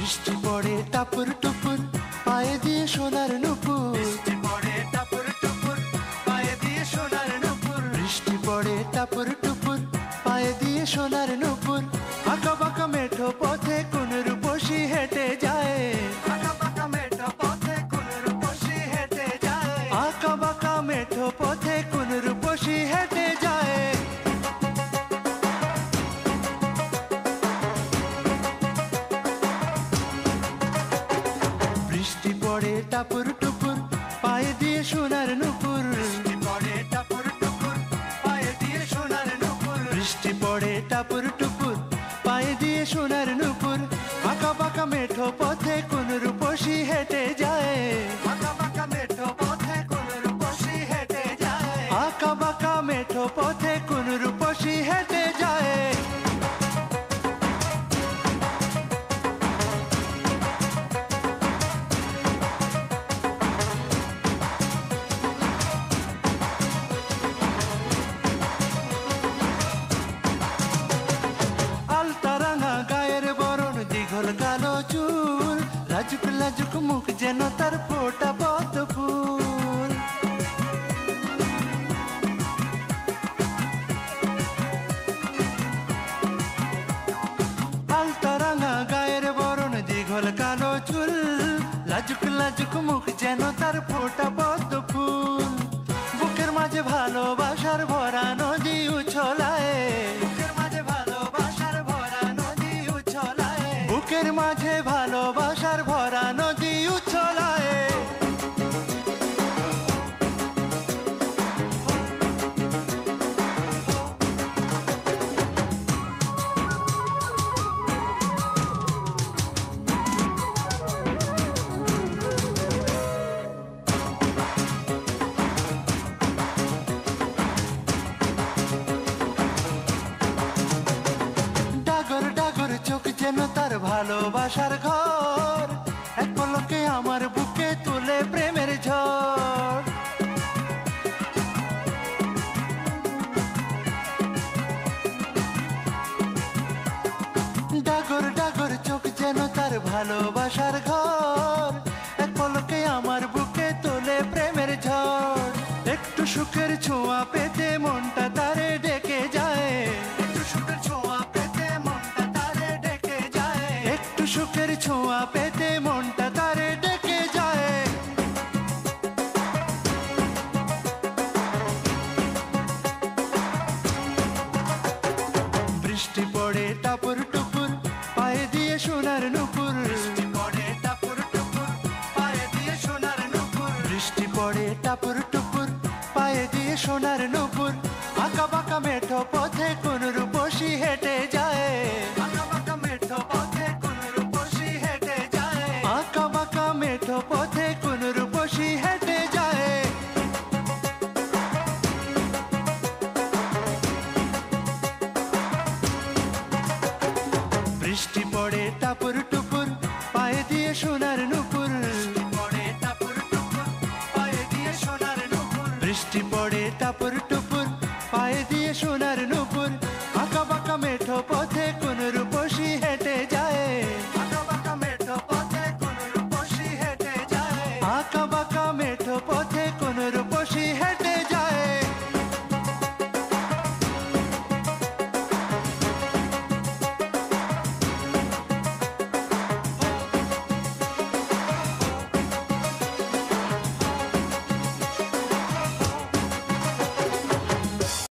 বৃষ্টি পড়ে টাপুর টুপুর, পায়ে দিয়ে সোনার নুপুর। বৃষ্টি পড়ে টাপুর টুপুর, পায়ে দিয়ে সোনার নুপুর। বৃষ্টি পড়ে টাপুর টুপুর, পায়ে দিয়ে সোনার নুপুর। আঁকা বাঁকা মেঠো পথে কোন রূপসী হেঁটে যায়। আঁকা বাঁকা মেঠো পথে কোন রূপসী হেঁটে যায়। আঁকা বাঁকা মেঠো পথে কোন রূপসী হেঁটে যায়। বৃষ্টি পড়ে টাপুর টুপুর, পায়ে দিয়ে সোনার নুপুর। বৃষ্টি পড়ে টাপুর টুপুর, পায়ে দিয়ে সোনার নুপুর। বৃষ্টি পড়ে টাপুর টুপুর, পায়ে দিয়ে সোনার নুপুর। আঁকা বাঁকা মেঠো পথে কোন রূপসী হেঁটে যায়। আঁকা বাঁকা মেঠো পথে কোন রূপসী হেঁটে যায়। আঁকা বাঁকা মেঠো পথে কোন রূপসী হেঁটে যায়। আলতা রাঙা গায়ের বরণ, দীঘল কালো চুল, লাজুক লাজুক মুখ যেন তার ফোটা পদ্ম ফুল। আলতা রাঙা গায়ের বরণ, দীঘল কালো চুল, লাজুক লাজুক মুখ যেন তার ফোটা পদ্ম ফুল। বুকের মাঝে ভালোবাসার ভরা নদী উছলায়। বুকের মাঝে ভালোবাসার ভরা নদী উছলায়। বুকের মাঝে ভালোবাসার ভরা নদী উছলায়। ডাগর ডাগর চোখ যেন তার ভালোবাসার ঘর, এক পলকে আমার বুকে তুলে প্রেমের ঝড়। ডাগর ডাগর চোখ যেন তার ভালোবাসার ঘর, এক পলকে আমার বুকে তোলে প্রেমের ঝড়। একটু সুখের ছোঁয়া পেতে মনটা তারে ডেকে যায়। একটু সুখের ছোঁয়া পেতে মনটা তারে ডেকে যায়। একটু সুখের ছোঁয়া পেতে মনটা তারে ডেকে যায়। বৃষ্টি পড়ে টাপুর টুপুর, পায়ে দিয়ে সোনার নুপুর। বৃষ্টি পড়ে টাপুর টুপুর, পায়ে দিয়ে সোনার নুপুর। বৃষ্টি পড়ে টাপুর টুপুর, পায়ে দিয়ে সোনার নুপুর। আঁকা বাঁকা মেঠো পথে কোন রূপসী হেঁটে যায়। আঁকা বাঁকা মেঠো পথে কোন রূপসী হেঁটে যায়। আঁকা বাঁকা মেঠো পথে কোন রূপসী হেঁটে যায়। বৃষ্টি পড়ে টাপুর টুপুর, পায়ে দিয়ে সোনার